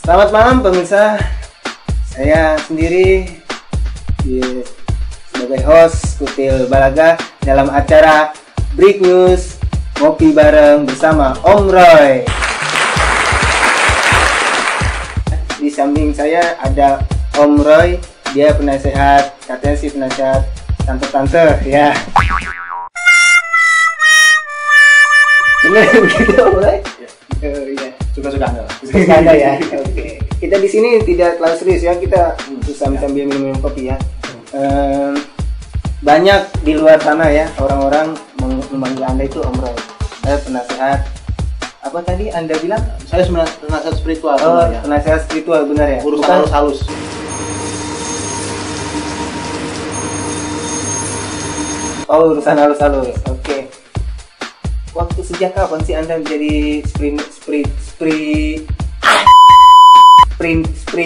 Selamat malam pemirsa, saya sendiri sebagai host Kutil Balaga dalam acara Break News Ngopi Bareng bersama Om Roy. Di samping saya ada Om Roy, dia penasehat, katanya sih penasehat tante-tante ya. Bener begitu Om Roy? Iya. Suka-suka Anda lah. Suka Anda ya. Oke. Kita di sini tidak terlalu serius ya, kita sambil minum kopi ya. Banyak di luar sana ya orang-orang memanggil Anda itu Om Roy. Saya penasehat. Apa tadi Anda bilang? Saya sebenarnya penasehat spiritual. Oh, penasehat spiritual benar ya. Urusan Bukan halus-halus. Oh, urusan halus-halus. Oke. Waktu sejak kapan sih Anda menjadi sprint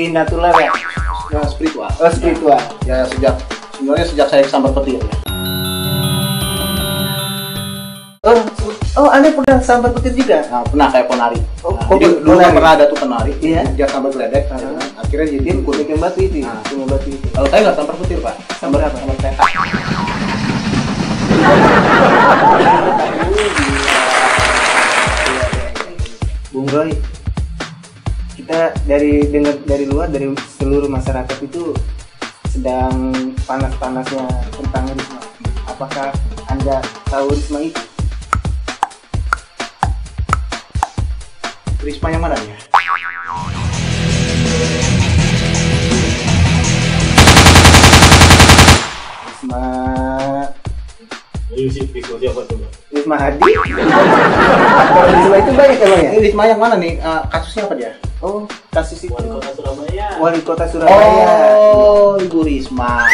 natural ya? Ya, spiritual. Oh, spiritual. Ya sebenarnya sejak saya sambar petir ya. Oh, Anda pernah sambar petir juga? Nah, pernah saya ponari. Oh, Nah, jadi dulu ponari? pernah ada tuh penari. Iya. Dia sambar geledek. Akhirnya jadi Dia dukun. bikin batu itu. Nah. Bikin batu itu. Kalau saya nggak sambar petir, Pak. Sambar apa? Sambar setan. Bung Roy, kita dengar dari luar, dari seluruh masyarakat itu sedang panas-panasnya tentang Risma. Apakah Anda tahu Risma itu? Risma yang mana ya? Risma Siapa tuh? Risma Hadi? Kalau Risma itu banyak emang ya? Ini Risma yang mana nih? Kasusnya apa dia? Oh, kasus itu Wali Kota Surabaya. Wali Kota Surabaya. Oh, Ibu Risma.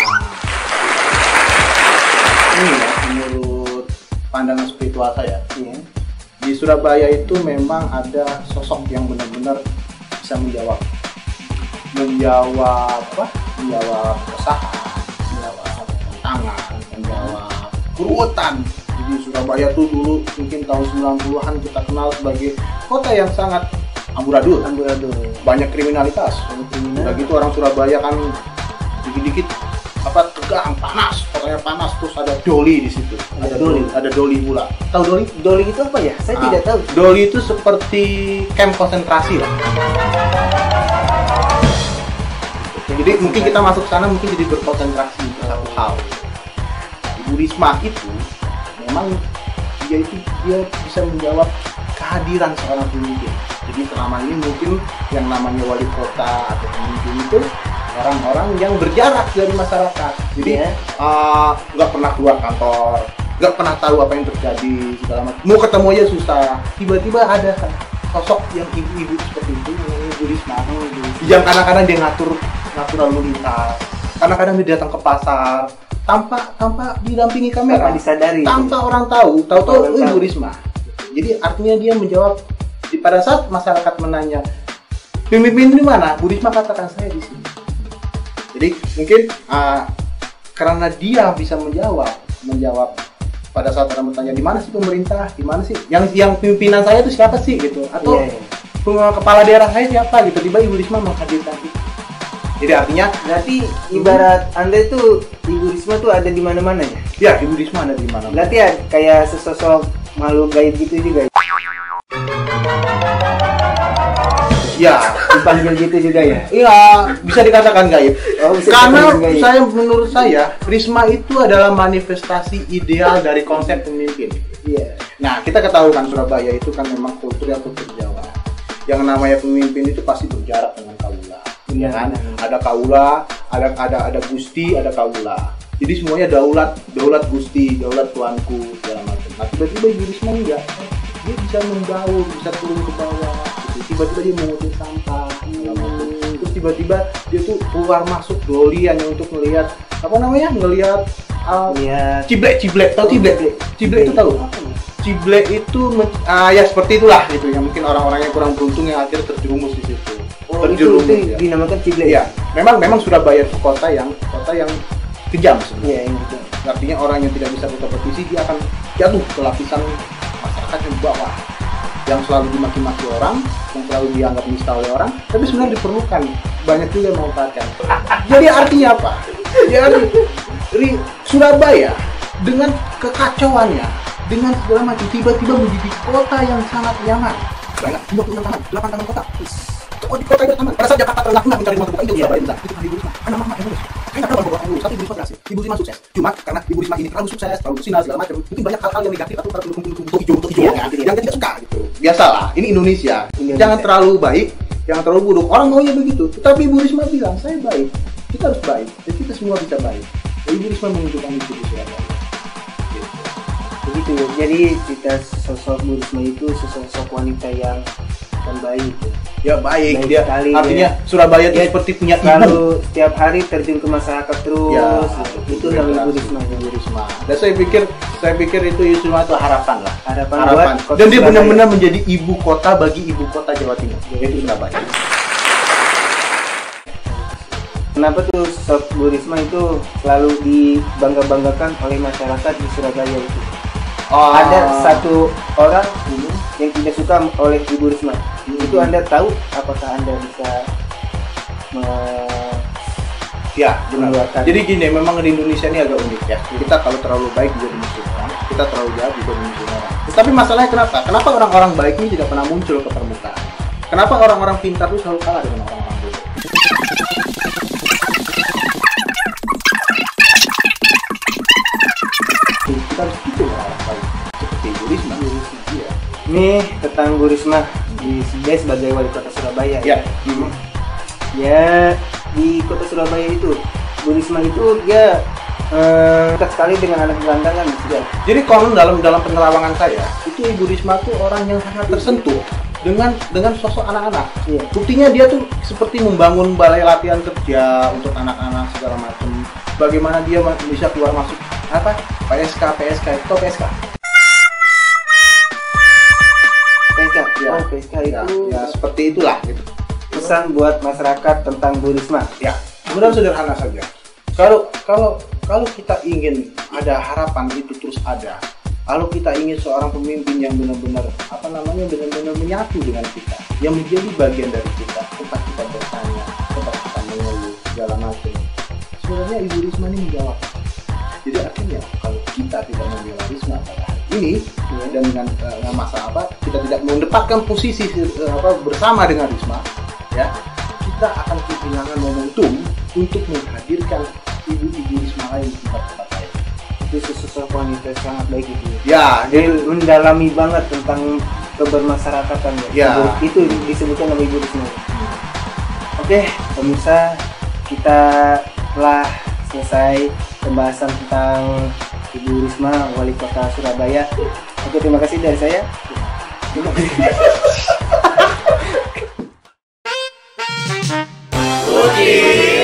Ini ya, menurut pandangan spiritual saya, Iya. di Surabaya itu memang ada sosok yang benar-benar bisa menjawab apa? Menjawab keresahan, menjawab tantangan, menjawab keruwetan. Jadi Surabaya tuh dulu mungkin tahun 90-an kita kenal sebagai kota yang sangat amburadul. Banyak kriminalitas. Udah gitu orang Surabaya kan dikit-dikit tegang, panas, kotanya panas, terus ada doli di situ. Ada doli pula. Tahu doli? Doli itu apa ya? Saya tidak tahu. Doli itu seperti camp konsentrasi lah. Jadi mungkin kita masuk sana mungkin jadi berkonsentrasi ke satu hal. Ibu Risma itu memang dia bisa menjawab kehadiran seorang pemimpin. Jadi selama ini mungkin yang namanya wali kota atau pemimpin itu orang-orang yang berjarak dari masyarakat. Jadi nggak pernah keluar kantor, nggak pernah tahu apa yang terjadi segala macam. Mau ketemu aja susah. Tiba-tiba ada sosok yang ibu-ibu seperti itu, Ibu Risma, yang kadang-kadang dia ngatur lalu lintas, kadang-kadang dia datang ke pasar tanpa didampingi kamera, Tanpa disadari, tanpa gitu. orang tahu Orang Ibu tahu. Risma. Jadi artinya dia menjawab pada saat masyarakat menanya pemimpin di mana, Bu Risma katakan saya di sini. Jadi mungkin karena dia bisa menjawab pada saat orang bertanya di mana sih pemerintah, di mana sih yang pimpinan saya itu siapa sih gitu, atau kepala daerah saya siapa gitu, tiba Ibu Risma menghadirkan itu. Jadi artinya Berarti ibarat Anda itu Ibu Risma tuh ada di mana-mana ya? ya Ibu Risma ada di mana. Berarti ya kayak sesosok makhluk gaib gitu juga ya? Ya, Dipanggil gitu juga ya? iya bisa dikatakan gaib. Oh, bisa Karena dikatakan gaib. menurut saya Risma itu adalah manifestasi ideal dari konsep pemimpin. Iya. Nah, kita ketahui kan Surabaya itu kan memang kultur Jawa. Yang namanya pemimpin itu pasti berjarak dengan kaula. Iya, Kan? benar. Ada kaula, ada gusti, ada kaula. Jadi semuanya daulat gusti, daulat tuanku segala macam. Nah, tiba-tiba Ibu Risma enggak. Dia bisa membaur, bisa turun ke bawah. Gitu. Tiba-tiba dia mengutin sampah, segala macam. Terus tiba-tiba dia tuh keluar masuk doli hanya untuk melihat ngelihat Lihat. ciblek, tahu ciblek? Ciblek itu tahu? Ciblek itu ya seperti itulah gitu ya, mungkin orang-orang yang kurang beruntung yang akhirnya terjerumus di situ. Oh, itu ya. dinamakan ciblek. Iya, memang Surabaya itu kota yang kejam sebenarnya. Iya, ini betul. Artinya orang yang tidak bisa berkompetisi dia akan jatuh ke lapisan masyarakat yang bawah, yang selalu dimaki-maki orang, yang selalu dianggap nista oleh orang, tapi sebenarnya diperlukan, banyak juga yang memanfaatkan. Jadi artinya apa? Jadi Surabaya dengan kekacauannya, dengan segala macam, tiba-tiba menjadi kota yang sangat nyaman. Banyak 26 taman, 8 taman kota. Oh, di kota itu taman. Pada saat Jakarta terengah-engah mencari rumah terbuka, itu Surabaya besar. Itu kan Ibu Risma. Kan nama yang bagus. Saya nggak tahu kalau orang tapi Ibu Risma berhasil. Ibu Risma sukses. Cuma karena Ibu Risma ini terlalu sukses, terlalu bersinar segala macam, mungkin banyak hal-hal yang negatif atau para pendukung hijau yang tidak suka gitu. Biasalah, ini Indonesia. Jangan terlalu baik, jangan terlalu buruk. Orang maunya begitu. Tetapi Ibu Risma bilang, saya baik. Kita harus baik. Dan kita semua bisa baik. Dan Ibu Risma menunjukkan itu di Surabaya. Begitu ya. Jadi kita sosok Bu Risma itu sosok wanita yang baik. Ya baik dia sekali, artinya ya. Surabaya itu seperti punya ibu. Lalu setiap hari terjun ke masyarakat terus. Ya, itu namanya Bu Risma. Bu Risma. Dan saya pikir itu semua itu harapan lah. Harapan. Buat Dan dia benar-benar menjadi ibu kota bagi ibu kota Jawa Timur, yaitu Surabaya. Kenapa tuh sosok Bu Risma itu selalu dibangga-banggakan oleh masyarakat di Surabaya itu? Ada satu orang yang tidak suka oleh Ibu Risma. Itu Anda tahu? Apakah Anda bisa ya benar. Jadi gini, memang di Indonesia ini agak unik ya. Kita kalau terlalu baik juga dimusuhin orang, kita terlalu jahat juga dimusuhin orang. Tetapi masalahnya kenapa? Kenapa orang-orang baik ini tidak pernah muncul ke permukaan? Kenapa orang-orang pintar itu selalu kalah dengan orang-orang bodoh? Kita harus itu orang-orang baik seperti Bu Risma. Ini tentang Bu Risma dia sebagai wali kota Surabaya. Ya. Ya, di kota Surabaya itu Bu Risma itu dia dekat sekali dengan anak gelandangan. Jadi konon dalam penerawangan saya itu Ibu Risma tuh orang yang sangat tersentuh dengan sosok anak-anak. Iya. Buktinya dia tuh seperti membangun balai latihan kerja untuk anak-anak segala macam. Bagaimana dia bisa keluar masuk apa PSK itu PSK. Ya, PSK itu ya seperti itulah gitu. Pesan buat masyarakat tentang Bu Risma. Ya, sebenarnya sederhana saja. Kalau kita ingin ada harapan itu terus ada. Kalau kita ingin seorang pemimpin yang benar-benar benar-benar menyatu dengan kita, yang menjadi bagian dari kita, tempat kita bertanya, tempat kita mengeluh segala macam. Sebenarnya Ibu Risma ini menjawab. Jadi artinya kalau kita tidak membela Risma pada hari ini dan dengan masa kita tidak mendapatkan posisi bersama dengan Risma, ya kita akan kehilangan momentum untuk menghadirkan ibu-ibu Risma lain di tempat-tempat lain. Itu sosok wanita sangat baik itu. Ya, dia mendalami banget tentang kebermasyarakatan ya. Itu disebutkan nama Ibu Risma. Oke, pemirsa, kita telah selesai pembahasan tentang Ibu Risma, wali kota Surabaya. Oke, terima kasih dari saya. Oke.